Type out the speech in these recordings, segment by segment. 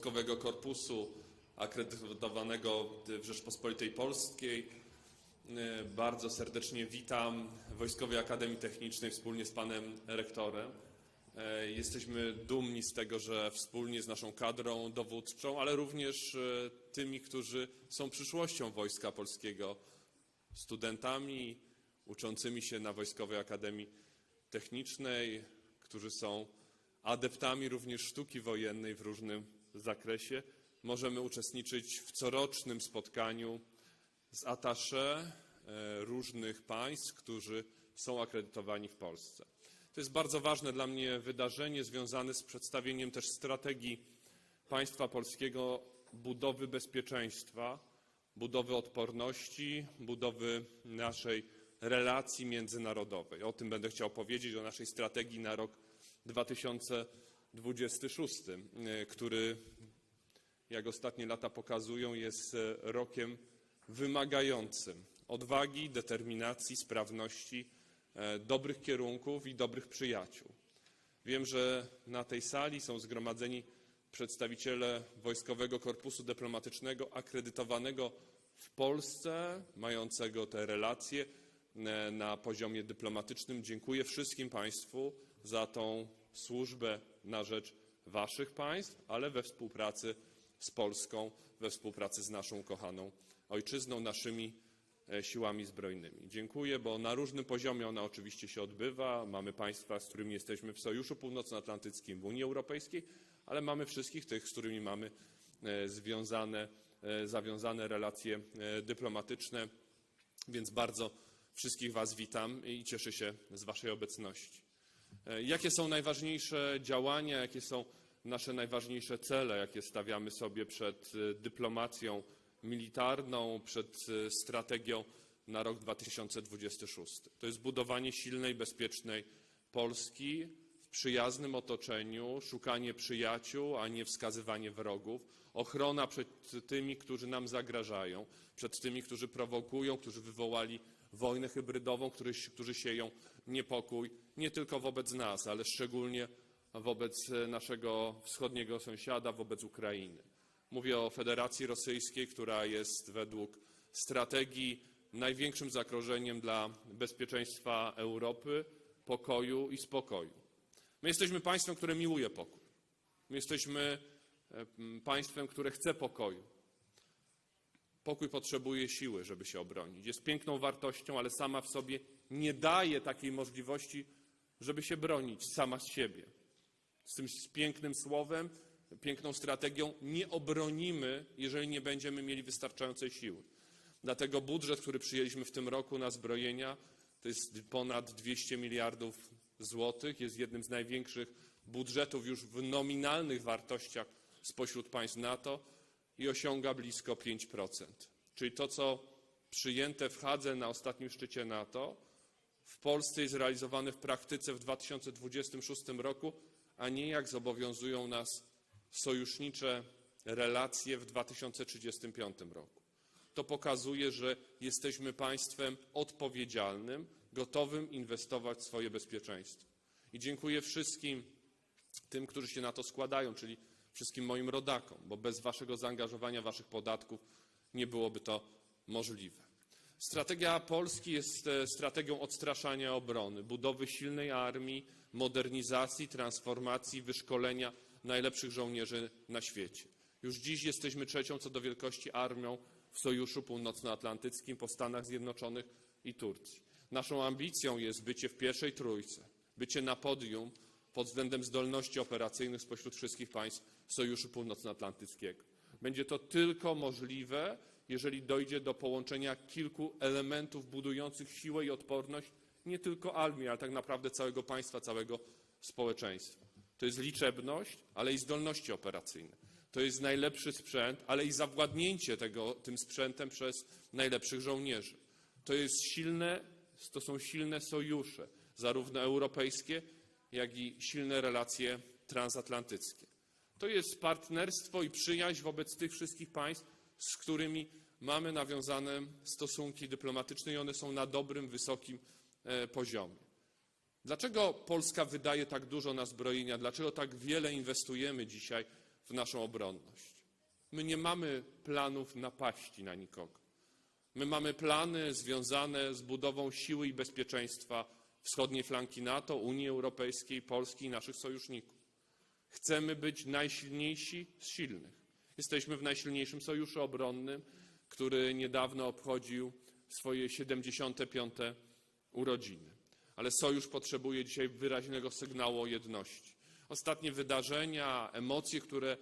Wojskowego Korpusu akredytowanego w Rzeczpospolitej Polskiej. Bardzo serdecznie witam w Wojskowej Akademii Technicznej wspólnie z panem rektorem. Jesteśmy dumni z tego, że wspólnie z naszą kadrą dowódczą, ale również tymi, którzy są przyszłością Wojska Polskiego, studentami uczącymi się na Wojskowej Akademii Technicznej, którzy są adeptami również sztuki wojennej w różnym zakresie, możemy uczestniczyć w corocznym spotkaniu z attaché różnych państw, którzy są akredytowani w Polsce. To jest bardzo ważne dla mnie wydarzenie związane z przedstawieniem też strategii państwa polskiego, budowy bezpieczeństwa, budowy odporności, budowy naszej relacji międzynarodowej. O tym będę chciał powiedzieć, o naszej strategii na rok 2026, który, jak ostatnie lata pokazują, jest rokiem wymagającym odwagi, determinacji, sprawności, dobrych kierunków i dobrych przyjaciół. Wiem, że na tej sali są zgromadzeni przedstawiciele Wojskowego Korpusu Dyplomatycznego akredytowanego w Polsce, mającego te relacje na poziomie dyplomatycznym. Dziękuję wszystkim Państwu za tą służbę na rzecz Waszych państw, ale we współpracy z Polską, we współpracy z naszą kochaną ojczyzną, naszymi siłami zbrojnymi. Dziękuję, bo na różnym poziomie ona oczywiście się odbywa. Mamy państwa, z którymi jesteśmy w Sojuszu Północnoatlantyckim, w Unii Europejskiej, ale mamy wszystkich tych, z którymi mamy zawiązane relacje dyplomatyczne, więc bardzo wszystkich Was witam i cieszę się z Waszej obecności. Jakie są najważniejsze działania, jakie są nasze najważniejsze cele, jakie stawiamy sobie przed dyplomacją militarną, przed strategią na rok 2026? To jest budowanie silnej, bezpiecznej Polski w przyjaznym otoczeniu, szukanie przyjaciół, a nie wskazywanie wrogów, ochrona przed tymi, którzy nam zagrażają, przed tymi, którzy prowokują, którzy wywołali wojnę hybrydową, którzy sieją niepokój nie tylko wobec nas, ale szczególnie wobec naszego wschodniego sąsiada, wobec Ukrainy. Mówię o Federacji Rosyjskiej, która jest według strategii największym zagrożeniem dla bezpieczeństwa Europy, pokoju i spokoju. My jesteśmy państwem, które miłuje pokój. My jesteśmy państwem, które chce pokoju. Pokój potrzebuje siły, żeby się obronić. Jest piękną wartością, ale sama w sobie nie daje takiej możliwości, żeby się bronić sama z siebie. Z tym pięknym słowem, piękną strategią nie obronimy, jeżeli nie będziemy mieli wystarczającej siły. Dlatego budżet, który przyjęliśmy w tym roku na zbrojenia, to jest ponad 200 miliardów złotych, jest jednym z największych budżetów już w nominalnych wartościach spośród państw NATO i osiąga blisko 5%. Czyli to, co przyjęte w Hadze na ostatnim szczycie NATO, w Polsce jest realizowane w praktyce w 2026 roku, a nie jak zobowiązują nas sojusznicze relacje w 2035 roku. To pokazuje, że jesteśmy państwem odpowiedzialnym, gotowym inwestować w swoje bezpieczeństwo. I dziękuję wszystkim tym, którzy się na to składają, czyli wszystkim moim rodakom, bo bez waszego zaangażowania, waszych podatków nie byłoby to możliwe. Strategia Polski jest strategią odstraszania obrony, budowy silnej armii, modernizacji, transformacji, wyszkolenia najlepszych żołnierzy na świecie. Już dziś jesteśmy trzecią co do wielkości armią w Sojuszu Północnoatlantyckim po Stanach Zjednoczonych i Turcji. Naszą ambicją jest bycie w pierwszej trójce, bycie na podium pod względem zdolności operacyjnych spośród wszystkich państw Sojuszu Północnoatlantyckiego. Będzie to tylko możliwe, jeżeli dojdzie do połączenia kilku elementów budujących siłę i odporność nie tylko armii, ale tak naprawdę całego państwa, całego społeczeństwa. To jest liczebność, ale i zdolności operacyjne. To jest najlepszy sprzęt, ale i zawładnięcie tym sprzętem przez najlepszych żołnierzy. To są silne sojusze, zarówno europejskie, jak i silne relacje transatlantyckie. To jest partnerstwo i przyjaźń wobec tych wszystkich państw, z którymi mamy nawiązane stosunki dyplomatyczne i one są na dobrym, wysokim poziomie. Dlaczego Polska wydaje tak dużo na zbrojenia? Dlaczego tak wiele inwestujemy dzisiaj w naszą obronność. My nie mamy planów napaści na nikogo. My mamy plany związane z budową siły i bezpieczeństwa wschodniej flanki NATO, Unii Europejskiej, Polski i naszych sojuszników. Chcemy być najsilniejsi z silnych. Jesteśmy w najsilniejszym sojuszu obronnym, który niedawno obchodził swoje 75. urodziny. Ale sojusz potrzebuje dzisiaj wyraźnego sygnału o jedności. Ostatnie wydarzenia, emocje, które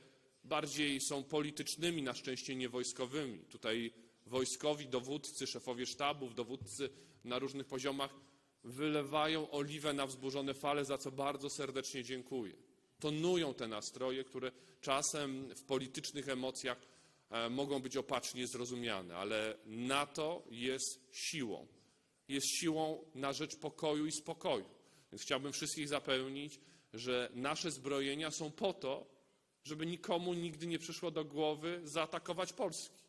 bardziej są politycznymi, na szczęście nie wojskowymi. Tutaj wojskowi dowódcy, szefowie sztabów, dowódcy na różnych poziomach wylewają oliwę na wzburzone fale, za co bardzo serdecznie dziękuję. Tonują te nastroje, które czasem w politycznych emocjach mogą być opacznie zrozumiane, ale NATO jest siłą. Jest siłą na rzecz pokoju i spokoju. Więc chciałbym wszystkich zapewnić, że nasze zbrojenia są po to, żeby nikomu nigdy nie przyszło do głowy zaatakować Polski.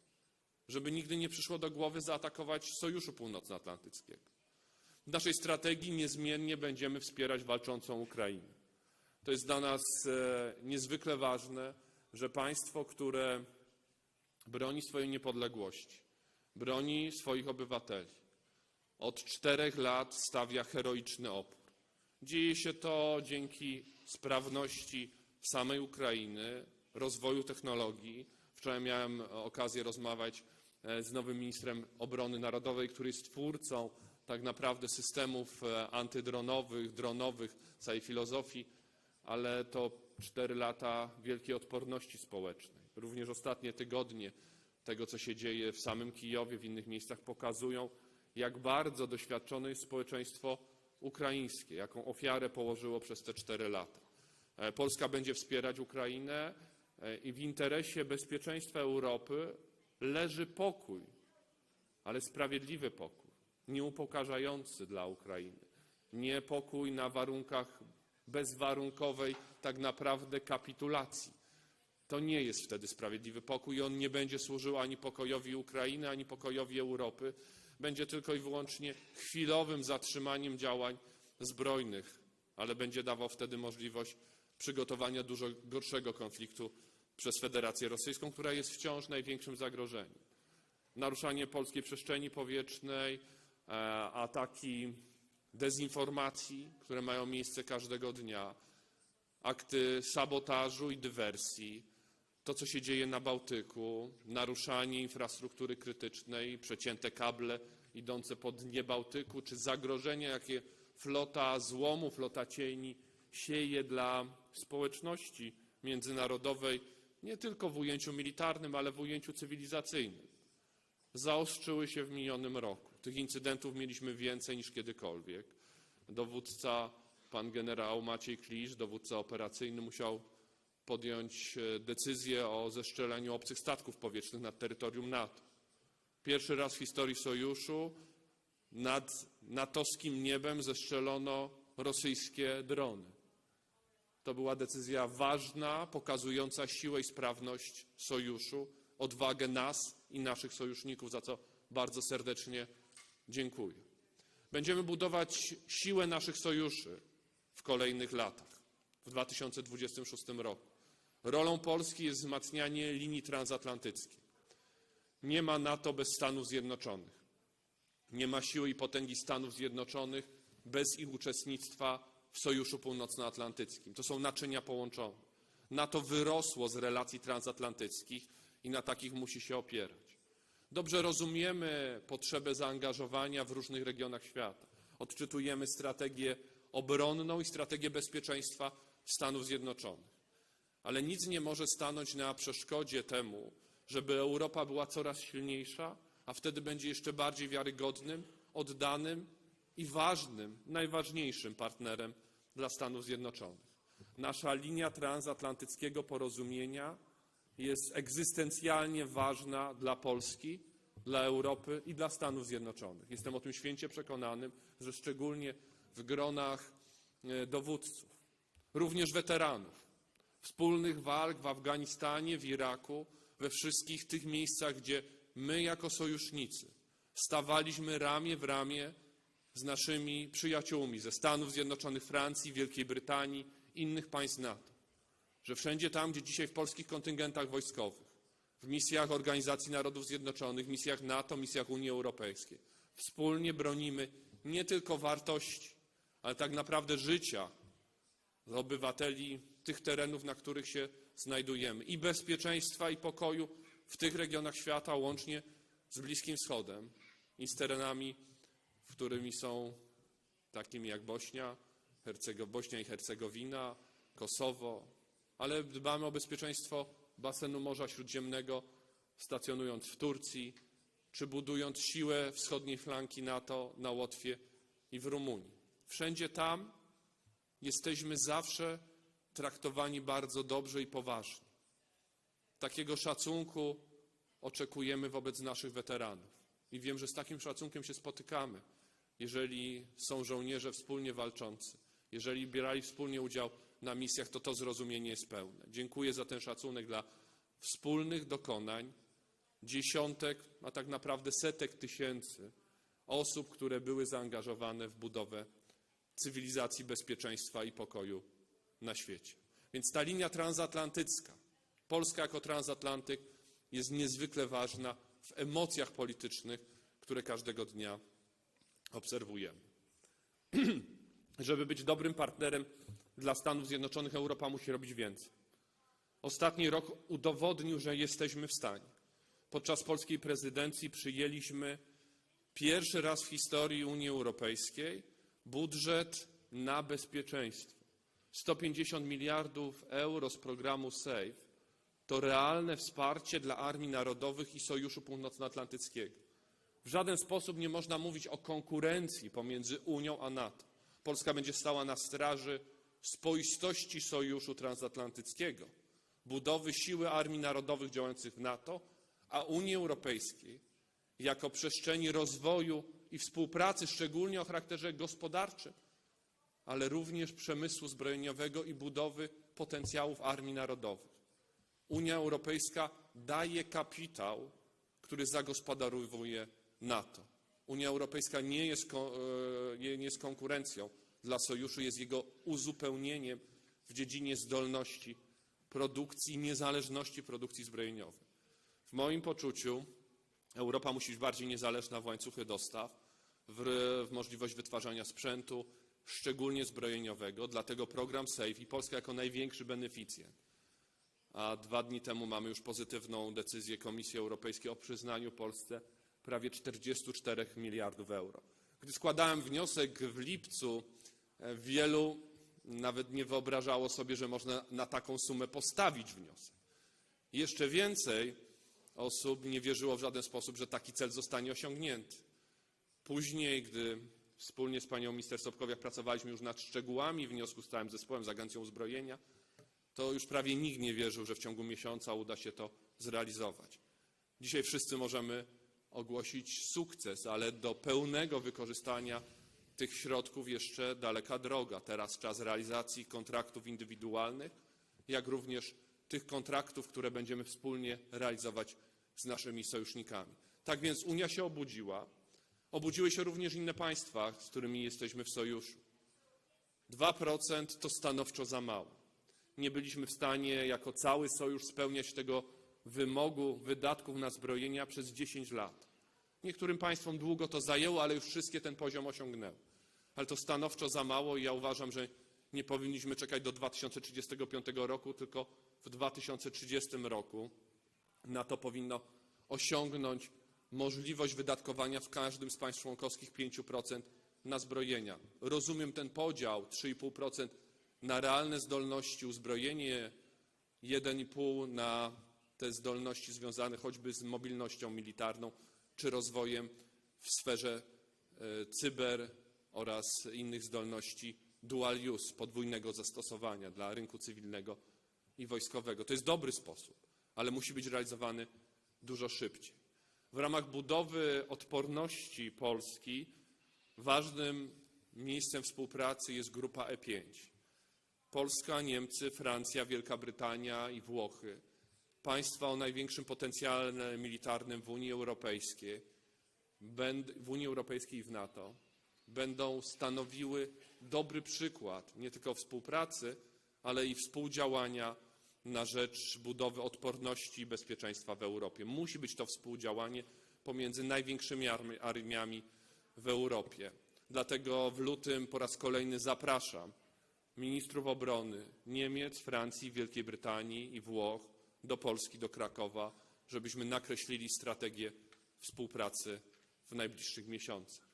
Żeby nigdy nie przyszło do głowy zaatakować Sojuszu Północnoatlantyckiego. W naszej strategii niezmiennie będziemy wspierać walczącą Ukrainę. To jest dla nas niezwykle ważne, że państwo, które broni swojej niepodległości, broni swoich obywateli, od 4 lat stawia heroiczny opór. Dzieje się to dzięki sprawności samej Ukrainy, rozwoju technologii. Wczoraj miałem okazję rozmawiać z nowym ministrem obrony narodowej, który jest twórcą tak naprawdę systemów antydronowych, dronowych, całej filozofii, ale to 4 lata wielkiej odporności społecznej. Również ostatnie tygodnie tego, co się dzieje w samym Kijowie, w innych miejscach, pokazują, jak bardzo doświadczone jest społeczeństwo ukraińskie, jaką ofiarę położyło przez te 4 lata. Polska będzie wspierać Ukrainę i w interesie bezpieczeństwa Europy leży pokój, ale sprawiedliwy pokój, nieupokarzający dla Ukrainy. Nie pokój na warunkach bezwarunkowej tak naprawdę kapitulacji. To nie jest wtedy sprawiedliwy pokój i on nie będzie służył ani pokojowi Ukrainy, ani pokojowi Europy. Będzie tylko i wyłącznie chwilowym zatrzymaniem działań zbrojnych, ale będzie dawał wtedy możliwość przygotowania dużo gorszego konfliktu przez Federację Rosyjską, która jest wciąż największym zagrożeniem. Naruszanie polskiej przestrzeni powietrznej, ataki dezinformacji, które mają miejsce każdego dnia, akty sabotażu i dywersji, to, co się dzieje na Bałtyku, naruszanie infrastruktury krytycznej, przecięte kable idące po dnie Bałtyku, czy zagrożenia, jakie flota złomu, flota cieni sieje dla społeczności międzynarodowej, nie tylko w ujęciu militarnym, ale w ujęciu cywilizacyjnym, zaostrzyły się w minionym roku. Tych incydentów mieliśmy więcej niż kiedykolwiek. Dowódca, pan generał Maciej Klisz, dowódca operacyjny, musiał podjąć decyzję o zestrzeleniu obcych statków powietrznych nad terytorium NATO. Pierwszy raz w historii Sojuszu nad natowskim niebem zestrzelono rosyjskie drony. To była decyzja ważna, pokazująca siłę i sprawność Sojuszu, odwagę nas i naszych sojuszników, za co bardzo serdecznie dziękuję. Będziemy budować siłę naszych sojuszy w kolejnych latach, w 2026 roku. Rolą Polski jest wzmacnianie linii transatlantyckich. Nie ma NATO bez Stanów Zjednoczonych. Nie ma siły i potęgi Stanów Zjednoczonych bez ich uczestnictwa w Sojuszu Północnoatlantyckim. To są naczynia połączone. NATO wyrosło z relacji transatlantyckich i na takich musi się opierać. Dobrze rozumiemy potrzebę zaangażowania w różnych regionach świata. Odczytujemy strategię obronną i strategię bezpieczeństwa Stanów Zjednoczonych. Ale nic nie może stanąć na przeszkodzie temu, żeby Europa była coraz silniejsza, a wtedy będzie jeszcze bardziej wiarygodnym, oddanym i ważnym, najważniejszym partnerem dla Stanów Zjednoczonych. Nasza linia transatlantyckiego porozumienia jest egzystencjalnie ważna dla Polski, dla Europy i dla Stanów Zjednoczonych. Jestem o tym święcie przekonany, że szczególnie w gronach dowódców, również weteranów, wspólnych walk w Afganistanie, w Iraku, we wszystkich tych miejscach, gdzie my jako sojusznicy stawaliśmy ramię w ramię z naszymi przyjaciółmi ze Stanów Zjednoczonych, Francji, Wielkiej Brytanii, innych państw NATO. że wszędzie tam, gdzie dzisiaj w polskich kontyngentach wojskowych, w misjach Organizacji Narodów Zjednoczonych, misjach NATO, misjach Unii Europejskiej, wspólnie bronimy nie tylko wartości, ale tak naprawdę życia obywateli tych terenów, na których się znajdujemy, i bezpieczeństwa, i pokoju w tych regionach świata, łącznie z Bliskim Wschodem i z terenami, w którymi są takimi jak Bośnia i Hercegowina, Kosowo, ale dbamy o bezpieczeństwo basenu Morza Śródziemnego, stacjonując w Turcji, czy budując siłę wschodniej flanki NATO na Łotwie i w Rumunii. Wszędzie tam jesteśmy zawsze traktowani bardzo dobrze i poważnie. Takiego szacunku oczekujemy wobec naszych weteranów. I wiem, że z takim szacunkiem się spotykamy, jeżeli są żołnierze wspólnie walczący, jeżeli brali wspólnie udział na misjach, to zrozumienie jest pełne. Dziękuję za ten szacunek dla wspólnych dokonań dziesiątek, a tak naprawdę setek tysięcy osób, które były zaangażowane w budowę cywilizacji, bezpieczeństwa i pokoju na świecie. Więc ta linia transatlantycka, Polska jako transatlantyk, jest niezwykle ważna w emocjach politycznych, które każdego dnia obserwujemy. Żeby być dobrym partnerem dla Stanów Zjednoczonych, Europa musi robić więcej. Ostatni rok udowodnił, że jesteśmy w stanie. Podczas polskiej prezydencji przyjęliśmy pierwszy raz w historii Unii Europejskiej budżet na bezpieczeństwo. 150 miliardów euro z programu SAFE to realne wsparcie dla armii narodowych i Sojuszu Północnoatlantyckiego. W żaden sposób nie można mówić o konkurencji pomiędzy Unią a NATO. Polska będzie stała na straży spoistości Sojuszu Transatlantyckiego, budowy siły armii narodowych działających w NATO, a Unii Europejskiej jako przestrzeni rozwoju i współpracy, szczególnie o charakterze gospodarczym, ale również przemysłu zbrojeniowego i budowy potencjałów armii narodowych. Unia Europejska daje kapitał, który zagospodarowuje NATO. Unia Europejska nie jest konkurencją dla Sojuszu, jest jego uzupełnieniem w dziedzinie zdolności produkcji, niezależności produkcji zbrojeniowej. W moim poczuciu Europa musi być bardziej niezależna w łańcuchy dostaw, w możliwość wytwarzania sprzętu, szczególnie zbrojeniowego, dlatego program SAFE i Polska jako największy beneficjent. A 2 dni temu mamy już pozytywną decyzję Komisji Europejskiej o przyznaniu Polsce prawie 44 miliardów euro. Gdy składałem wniosek w lipcu, wielu nawet nie wyobrażało sobie, że można na taką sumę postawić wniosek. Jeszcze więcej osób nie wierzyło w żaden sposób, że taki cel zostanie osiągnięty. Później, gdy wspólnie z panią minister Sobkowiak pracowaliśmy już nad szczegółami wniosku z całym zespołem, z Agencją Uzbrojenia, to już prawie nikt nie wierzył, że w ciągu miesiąca uda się to zrealizować. Dzisiaj wszyscy możemy ogłosić sukces, ale do pełnego wykorzystania tych środków jeszcze daleka droga. Teraz czas realizacji kontraktów indywidualnych, jak również tych kontraktów, które będziemy wspólnie realizować z naszymi sojusznikami. Tak więc Unia się obudziła. Obudziły się również inne państwa, z którymi jesteśmy w sojuszu. 2% to stanowczo za mało. Nie byliśmy w stanie jako cały sojusz spełniać tego wymogu wydatków na zbrojenia przez 10 lat. Niektórym państwom długo to zajęło, ale już wszystkie ten poziom osiągnęły. Ale to stanowczo za mało i ja uważam, że nie powinniśmy czekać do 2035 roku, tylko w 2030 roku NATO powinno osiągnąć możliwość wydatkowania w każdym z państw członkowskich 5% na zbrojenia. Rozumiem ten podział 3,5% na realne zdolności, uzbrojenie, 1,5% na te zdolności związane choćby z mobilnością militarną czy rozwojem w sferze cyber oraz innych zdolności dual use, podwójnego zastosowania dla rynku cywilnego i wojskowego. To jest dobry sposób, ale musi być realizowany dużo szybciej. W ramach budowy odporności Polski ważnym miejscem współpracy jest grupa E5. Polska, Niemcy, Francja, Wielka Brytania i Włochy, państwa o największym potencjale militarnym w Unii Europejskiej i w NATO, będą stanowiły dobry przykład nie tylko współpracy, ale i współdziałania na rzecz budowy odporności i bezpieczeństwa w Europie. Musi być to współdziałanie pomiędzy największymi armiami w Europie. Dlatego w lutym po raz kolejny zapraszam ministrów obrony Niemiec, Francji, Wielkiej Brytanii i Włoch do Polski, do Krakowa, żebyśmy nakreślili strategię współpracy w najbliższych miesiącach.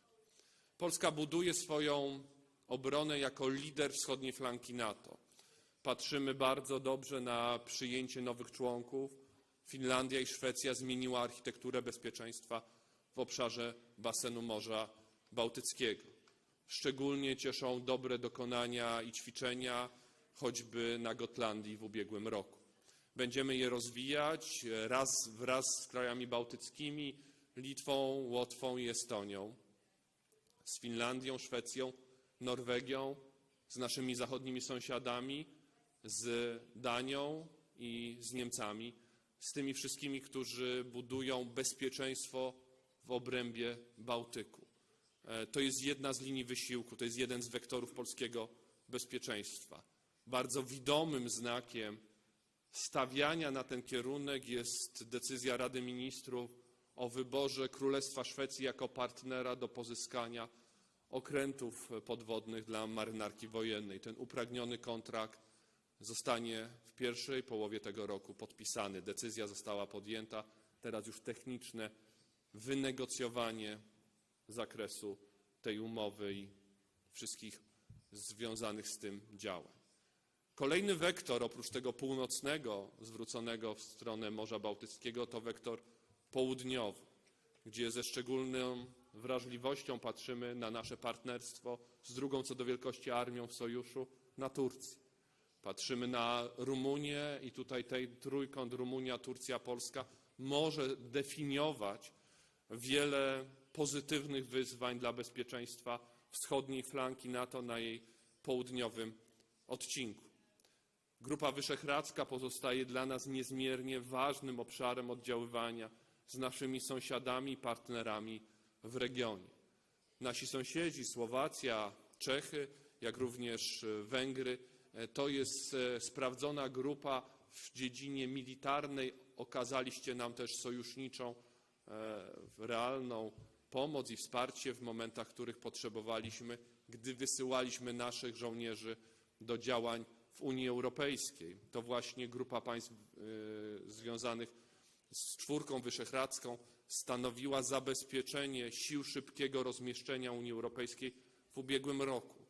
Polska buduje swoją obronę jako lider wschodniej flanki NATO. Patrzymy bardzo dobrze na przyjęcie nowych członków. Finlandia i Szwecja zmieniła architekturę bezpieczeństwa w obszarze basenu Morza Bałtyckiego. Szczególnie cieszą dobre dokonania i ćwiczenia, choćby na Gotlandii w ubiegłym roku. Będziemy je rozwijać wraz z krajami bałtyckimi, Litwą, Łotwą i Estonią, z Finlandią, Szwecją, Norwegią, z naszymi zachodnimi sąsiadami, z Danią i z Niemcami, z tymi wszystkimi, którzy budują bezpieczeństwo w obrębie Bałtyku. To jest jedna z linii wysiłku, to jest jeden z wektorów polskiego bezpieczeństwa. Bardzo widomym znakiem stawiania na ten kierunek jest decyzja Rady Ministrów o wyborze Królestwa Szwecji jako partnera do pozyskania okrętów podwodnych dla marynarki wojennej. Ten upragniony kontrakt zostanie w pierwszej połowie tego roku podpisany. Decyzja została podjęta, teraz już techniczne wynegocjowanie zakresu tej umowy i wszystkich związanych z tym działań. Kolejny wektor, oprócz tego północnego, zwróconego w stronę Morza Bałtyckiego, to wektor południowy, gdzie ze szczególną wrażliwością patrzymy na nasze partnerstwo z drugą co do wielkości armią w sojuszu, na Turcję. Patrzymy na Rumunię i tutaj ten trójkąt Rumunia, Turcja, Polska może definiować wiele pozytywnych wyzwań dla bezpieczeństwa wschodniej flanki NATO na jej południowym odcinku. Grupa Wyszehradzka pozostaje dla nas niezmiernie ważnym obszarem oddziaływania z naszymi sąsiadami i partnerami w regionie. Nasi sąsiedzi, Słowacja, Czechy, jak również Węgry, to jest sprawdzona grupa w dziedzinie militarnej. Okazaliście nam też sojuszniczą, realną pomoc i wsparcie w momentach, w których potrzebowaliśmy, gdy wysyłaliśmy naszych żołnierzy do działań w Unii Europejskiej. To właśnie grupa państw związanych z czwórką wyszehradzką stanowiła zabezpieczenie sił szybkiego rozmieszczenia Unii Europejskiej w ubiegłym roku.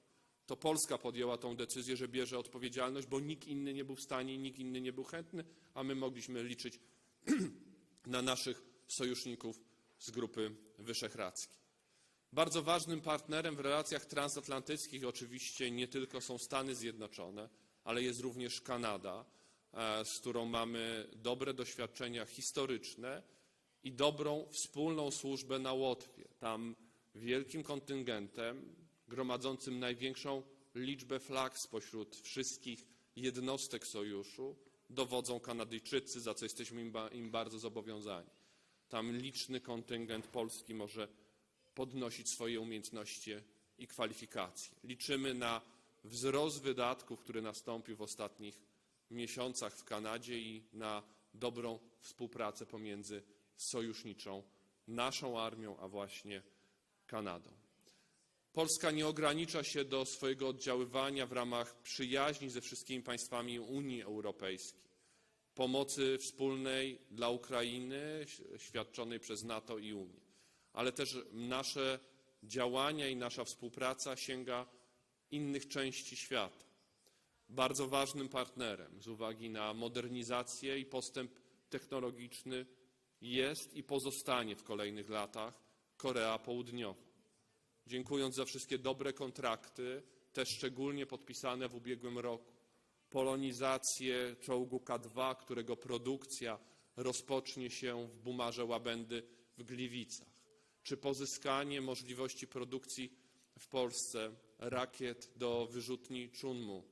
To Polska podjęła tę decyzję, że bierze odpowiedzialność, bo nikt inny nie był w stanie, nikt inny nie był chętny, a my mogliśmy liczyć na naszych sojuszników z Grupy Wyszehradzkiej. Bardzo ważnym partnerem w relacjach transatlantyckich oczywiście nie tylko są Stany Zjednoczone, ale jest również Kanada, z którą mamy dobre doświadczenia historyczne i dobrą wspólną służbę na Łotwie. Tam wielkim kontyngentem, gromadzącym największą liczbę flag spośród wszystkich jednostek sojuszu, dowodzą Kanadyjczycy, za co jesteśmy im bardzo zobowiązani. Tam liczny kontyngent polski może podnosić swoje umiejętności i kwalifikacje. Liczymy na wzrost wydatków, który nastąpił w ostatnich miesiącach w Kanadzie i na dobrą współpracę pomiędzy sojuszniczą naszą armią, a właśnie Kanadą. Polska nie ogranicza się do swojego oddziaływania w ramach przyjaźni ze wszystkimi państwami Unii Europejskiej, pomocy wspólnej dla Ukrainy świadczonej przez NATO i Unię, ale też nasze działania i nasza współpraca sięga innych części świata. Bardzo ważnym partnerem z uwagi na modernizację i postęp technologiczny jest i pozostanie w kolejnych latach Korea Południowa. Dziękując za wszystkie dobre kontrakty, te szczególnie podpisane w ubiegłym roku, polonizację czołgu K2, którego produkcja rozpocznie się w Bumarze Łabędy w Gliwicach, czy pozyskanie możliwości produkcji w Polsce rakiet do wyrzutni Chunmu.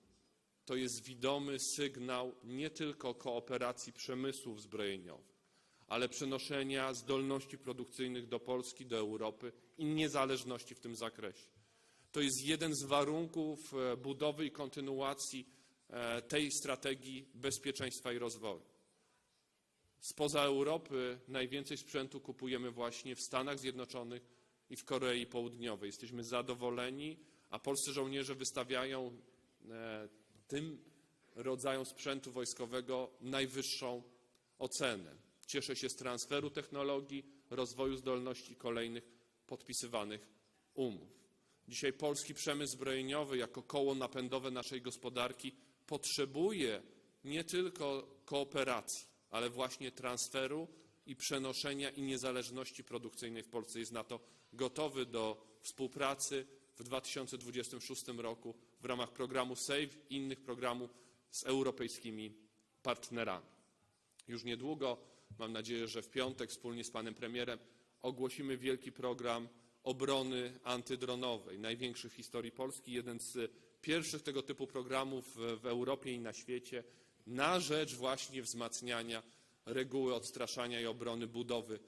To jest widomy sygnał nie tylko kooperacji przemysłów zbrojeniowych, ale przenoszenia zdolności produkcyjnych do Polski, do Europy i niezależności w tym zakresie. To jest jeden z warunków budowy i kontynuacji tej strategii bezpieczeństwa i rozwoju. Spoza Europy najwięcej sprzętu kupujemy właśnie w Stanach Zjednoczonych i w Korei Południowej. Jesteśmy zadowoleni, a polscy żołnierze wystawiają tym rodzajom sprzętu wojskowego najwyższą ocenę. Cieszę się z transferu technologii, rozwoju zdolności kolejnych podpisywanych umów. Dzisiaj polski przemysł zbrojeniowy jako koło napędowe naszej gospodarki potrzebuje nie tylko kooperacji, ale właśnie transferu i przenoszenia i niezależności produkcyjnej w Polsce. Jest na to gotowy do współpracy w 2026 roku w ramach programu SAVE i innych programów z europejskimi partnerami. Już niedługo, mam nadzieję, że w piątek wspólnie z panem premierem ogłosimy wielki program obrony antydronowej, największy w historii Polski, jeden z pierwszych tego typu programów w Europie i na świecie, na rzecz właśnie wzmacniania reguły odstraszania i obrony, budowy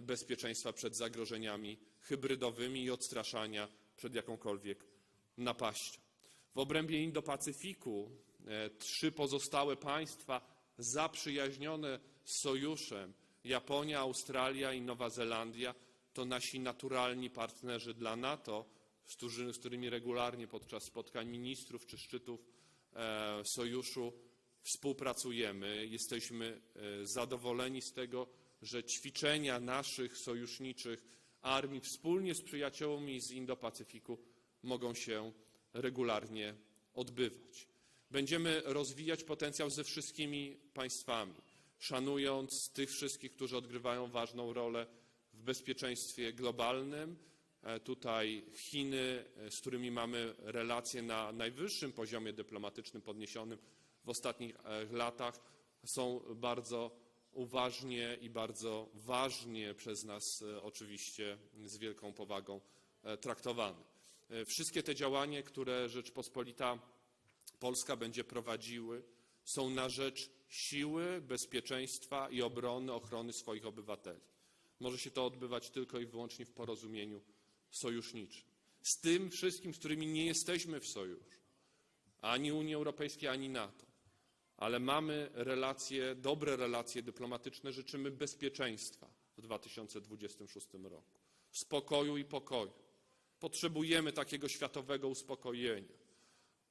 bezpieczeństwa przed zagrożeniami hybrydowymi i odstraszania przed jakąkolwiek napaścią. W obrębie Indo-Pacyfiku 3 pozostałe państwa zaprzyjaźnione z sojuszem, Japonia, Australia i Nowa Zelandia, to nasi naturalni partnerzy dla NATO, z którymi regularnie podczas spotkań ministrów czy szczytów sojuszu współpracujemy. Jesteśmy zadowoleni z tego, że ćwiczenia naszych sojuszniczych armii wspólnie z przyjaciółmi z Indo-Pacyfiku mogą się regularnie odbywać. Będziemy rozwijać potencjał ze wszystkimi państwami, szanując tych wszystkich, którzy odgrywają ważną rolę w bezpieczeństwie globalnym. Tutaj Chiny, z którymi mamy relacje na najwyższym poziomie dyplomatycznym podniesionym w ostatnich latach, są bardzo uważnie i bardzo ważnie przez nas oczywiście z wielką powagą traktowane. Wszystkie te działania, które Rzeczpospolita Polska będzie prowadziły, są na rzecz siły, bezpieczeństwa i obrony, ochrony swoich obywateli. Może się to odbywać tylko i wyłącznie w porozumieniu sojuszniczym. Z tym wszystkim, z którymi nie jesteśmy w sojuszu, ani Unii Europejskiej, ani NATO, ale mamy relacje, dobre relacje dyplomatyczne, życzymy bezpieczeństwa w 2026 roku, spokoju i pokoju. Potrzebujemy takiego światowego uspokojenia.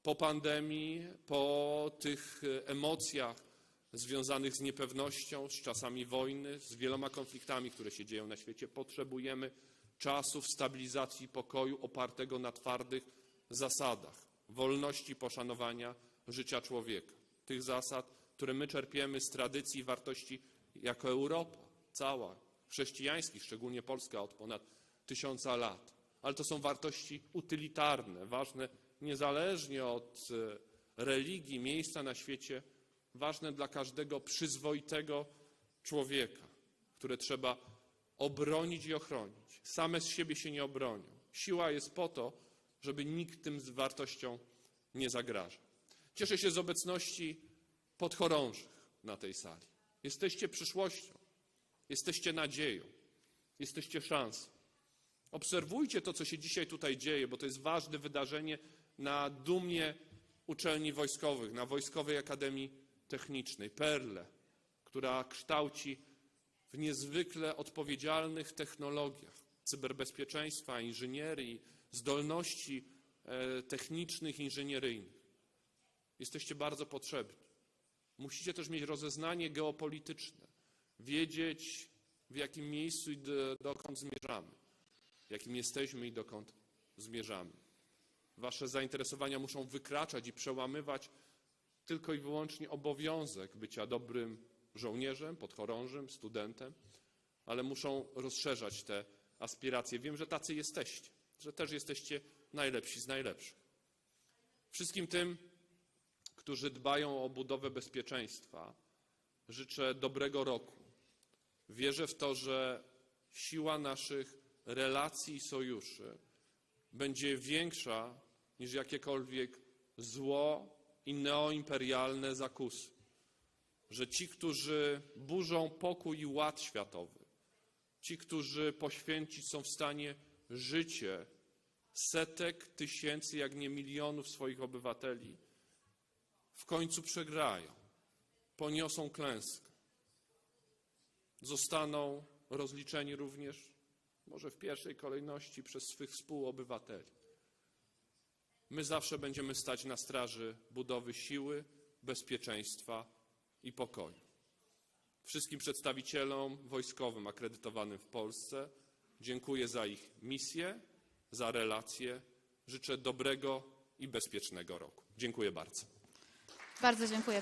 Po pandemii, po tych emocjach związanych z niepewnością, z czasami wojny, z wieloma konfliktami, które się dzieją na świecie, potrzebujemy czasów stabilizacji i pokoju opartego na twardych zasadach wolności, poszanowania życia człowieka. Tych zasad, które my czerpiemy z tradycji i wartości jako Europa, cała, chrześcijańskich, szczególnie Polska od ponad 1000 lat. Ale to są wartości utylitarne, ważne niezależnie od religii, miejsca na świecie, ważne dla każdego przyzwoitego człowieka, które trzeba obronić i ochronić. Same z siebie się nie obronią. Siła jest po to, żeby nikt tym wartościom nie zagrażał. Cieszę się z obecności podchorążych na tej sali. Jesteście przyszłością, jesteście nadzieją, jesteście szansą. Obserwujcie to, co się dzisiaj tutaj dzieje, bo to jest ważne wydarzenie na dumie uczelni wojskowych, na Wojskowej Akademii Technicznej, Perle, która kształci w niezwykle odpowiedzialnych technologiach cyberbezpieczeństwa, inżynierii, zdolności technicznych, inżynieryjnych. Jesteście bardzo potrzebni. Musicie też mieć rozeznanie geopolityczne, wiedzieć, w jakim miejscu i dokąd zmierzamy, w jakim jesteśmy i dokąd zmierzamy. Wasze zainteresowania muszą wykraczać i przełamywać tylko i wyłącznie obowiązek bycia dobrym żołnierzem, podchorążym, studentem, ale muszą rozszerzać te aspiracje. Wiem, że tacy jesteście, że też jesteście najlepsi z najlepszych. Wszystkim tym, którzy dbają o budowę bezpieczeństwa, życzę dobrego roku. Wierzę w to, że siła naszych relacji i sojuszy będzie większa niż jakiekolwiek zło i neoimperialne zakusy. Że ci, którzy burzą pokój i ład światowy, ci, którzy poświęcić są w stanie życie setek tysięcy, jak nie milionów swoich obywateli, w końcu przegrają, poniosą klęskę, zostaną rozliczeni również, może w pierwszej kolejności, przez swych współobywateli. My zawsze będziemy stać na straży budowy siły, bezpieczeństwa i pokoju. Wszystkim przedstawicielom wojskowym akredytowanym w Polsce dziękuję za ich misję, za relacje. Życzę dobrego i bezpiecznego roku. Dziękuję bardzo. Bardzo dziękuję.